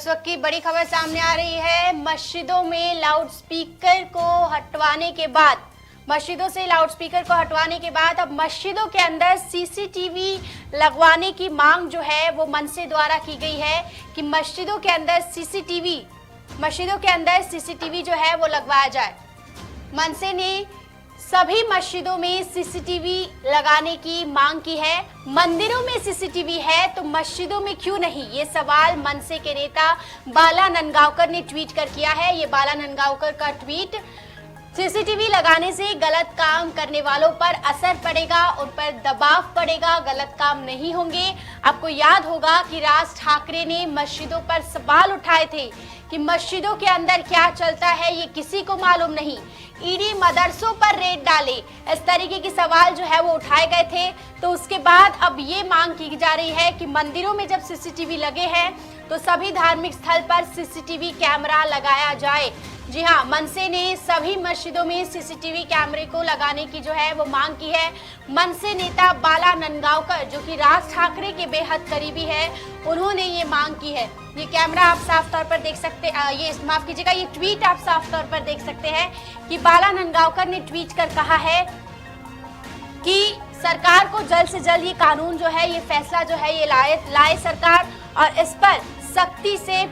इस वक्त की बड़ी खबर सामने आ रही है। मस्जिदों में लाउडस्पीकर को हटवाने के बाद अब मस्जिदों के अंदर सीसीटीवी लगवाने की मांग जो है वो मनसे द्वारा की गई है कि मस्जिदों के अंदर सीसीटीवी जो है वो लगवाया जाए। मनसे ने सभी मस्जिदों में सीसीटीवी लगाने की मांग की है। मंदिरों में सीसीटीवी है तो मस्जिदों में क्यों नहीं, ये सवाल मनसे के नेता बाला नंदगांवकर ने ट्वीट कर किया है। ये बाला नंदगांवकर का ट्वीट, सीसीटीवी लगाने से गलत काम करने वालों पर असर पड़ेगा, उन पर दबाव पड़ेगा, गलत काम नहीं होंगे। आपको याद होगा कि राज ठाकरे ने मस्जिदों पर सवाल उठाए थे कि मस्जिदों के अंदर क्या चलता है ये किसी को मालूम नहीं, ईडी मदरसों पर रेड डाले, इस तरीके के सवाल जो है वो उठाए गए थे। तो उसके बाद अब ये मांग की जा रही है कि मंदिरों में जब सीसीटीवी लगे हैं तो सभी धार्मिक स्थल पर सीसीटीवी कैमरा लगाया जाए। जी हाँ, मनसे ने सभी मस्जिदों में सीसीटीवी कैमरे को लगाने की जो है वो मांग की है। मनसे नेता बाला नंदगांवकर, जो कि राज ठाकरे के बेहद करीबी है, उन्होंने ये मांग की है। ये कैमरा आप साफ तौर पर देख सकते हैं, ये ट्वीट आप साफ तौर पर देख सकते हैं कि बाला नंदगांवकर ने ट्वीट कर कहा है कि सरकार को जल्द से जल्द ये कानून जो है, ये फैसला जो है ये लाए सरकार, और इस पर सख्ती से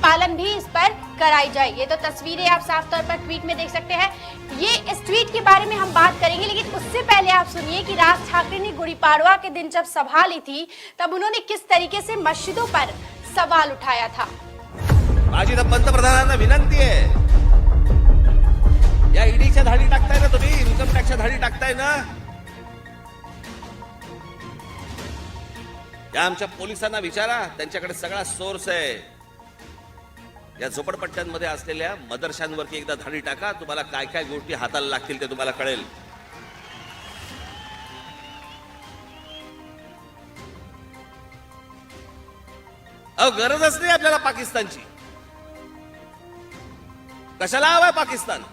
पालन भी इस पर कराई जाए। ये तो तस्वीरें आप साफ तौर पर ट्वीट में देख सकते हैं। ये इस ट्वीट के बारे में हम बात करेंगे, लेकिन उससे पहले आप सुनिए कि राज ठाकरे ने गुड़ी पाड़वा के दिन जब सभा ली थी तब उन्होंने किस तरीके से मस्जिदों पर सवाल उठाया था। माझी पंतप्रधानांना विनंती आहे, या ईडीच्या धाडी टाकताय ना तुम्ही, इन्कम टॅक्सच्या धाडी टाकताय ना, या आमच्या पोलिसांना विचारा, त्यांच्याकडे सगळा सोर्स आहे। या झोपडपट्ट्यांमध्ये असलेल्या मदरशांवरती एकदा धाडी टाका, तुम्हाला काय काय गोष्टी हाताला लागतील ते तुम्हाला कळेल। गरजच नाही आपल्याला पाकिस्तानची, कशाला हवाय पाकिस्तान?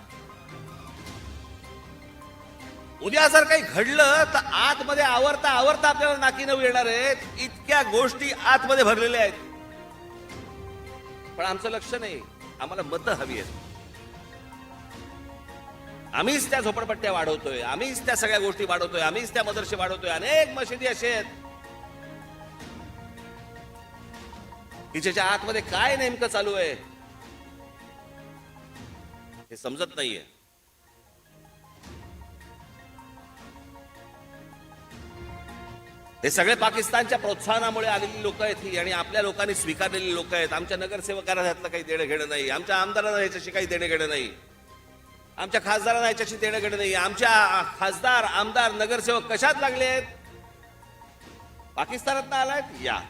उद्या जर काही घडलं तर आतमध्ये आवरता आपल्याला नाकी नऊ येणार आहेत, इतक्या गोष्टी आतमध्ये भरलेल्या आहेत। पण आमचं लक्ष नाही, आम्हाला मतं हवी आहेत। आम्हीच त्या झोपडपट्ट्या वाढवतोय, आम्हीच त्या सगळ्या गोष्टी वाढवतोय, आम्हीच त्या मदरसे वाढवतोय। अनेक मशिदी असे आहेत की ज्याच्या आतमध्ये काय नेमकं चालू आहे हे समजत नाहीये। हे सगळे पाकिस्तानच्या प्रोत्साहनामुळे आलेली लोक आहेत ही, आणि आपल्या लोकांनी स्वीकारलेली लोक आहेत। आमच्या नगरसेवकांना यातलं काही देणं घेणं नाही, आमच्या आमदारांना याच्याशी काही देणं घेणं नाही, आमच्या खासदारांना याच्याशी देणं घेणं नाही। आमच्या खासदार, आमदार, नगरसेवक कशात लागले आहेत? पाकिस्तानातनं आलायत या,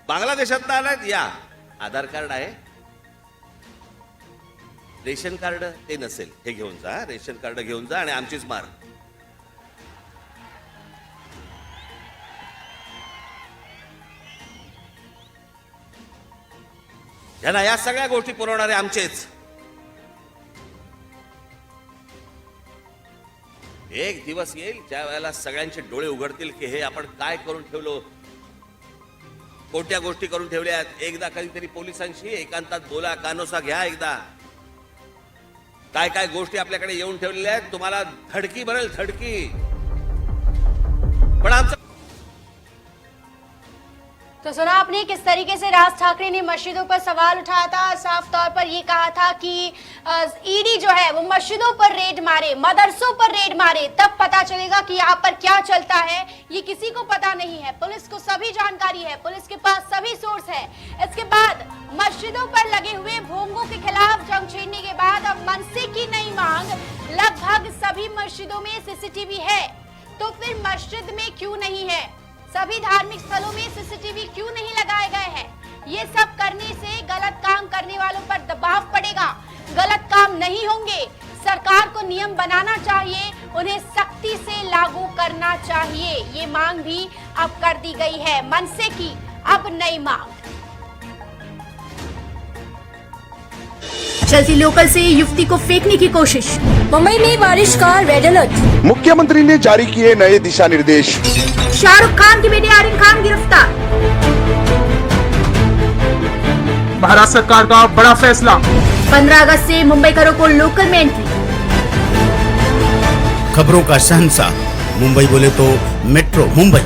बांगलादेशातनं आलायत या। आधार कार्ड आहे, रेशन कार्ड ते नसेल, हे घेऊन जा, रेशन कार्ड घेऊन जा आणि आमचीच मार। यांना या सगळ्या गोष्टी पुरवणारे आमचेच। एक दिवस येईल ज्या वेळेला सगळ्यांचे डोळे उघडतील की हे आपण काय करून ठेवलो, कोणत्या गोष्टी करून ठेवल्यात। एकदा कधीतरी पोलिसांशी एकांतात बोला, कानोसा घ्या एकदा, काय काय गोष्टी आपल्याकडे येऊन ठेवलेल्या आहेत, तुम्हाला धडकी भरेल, धडकी। पण आमचं तो सुना आपने किस तरीके से राज ठाकरे ने मस्जिदों पर सवाल उठाया था। साफ तौर पर ये कहा था कि ईडी जो है वो मस्जिदों पर रेड मारे, मदरसों पर रेड मारे, तब पता चलेगा कि यहाँ पर क्या चलता है। ये किसी को पता नहीं है, पुलिस को सभी जानकारी है, पुलिस के पास सभी सोर्स है। इसके बाद मस्जिदों पर लगे हुए भोंगों के खिलाफ जंग छेड़ने के बाद अब मनसे की नई मांग, लगभग सभी मस्जिदों में सीसीटीवी है तो फिर मस्जिद में क्यों नहीं है, सभी धार्मिक स्थलों में सीसीटीवी क्यों नहीं लगाए गए हैं। ये सब करने से गलत काम करने वालों पर दबाव पड़ेगा, गलत काम नहीं होंगे। सरकार को नियम बनाना चाहिए, उन्हें सख्ती से लागू करना चाहिए। ये मांग भी अब कर दी गई है, मनसे की अब नई मांग। चलती लोकल से युवती को फेंकने की कोशिश, मुंबई में बारिश का रेड अलर्ट। मुख्यमंत्री ने जारी किए नए दिशा निर्देश। शाहरुख खान की बेटी आर्यन खान गिरफ्तार। महाराष्ट्र सरकार का बड़ा फैसला। 15 अगस्त से मुंबईकरों को लोकल में एंट्री। खबरों का शहंशाह, मुंबई बोले तो मेट्रो मुंबई।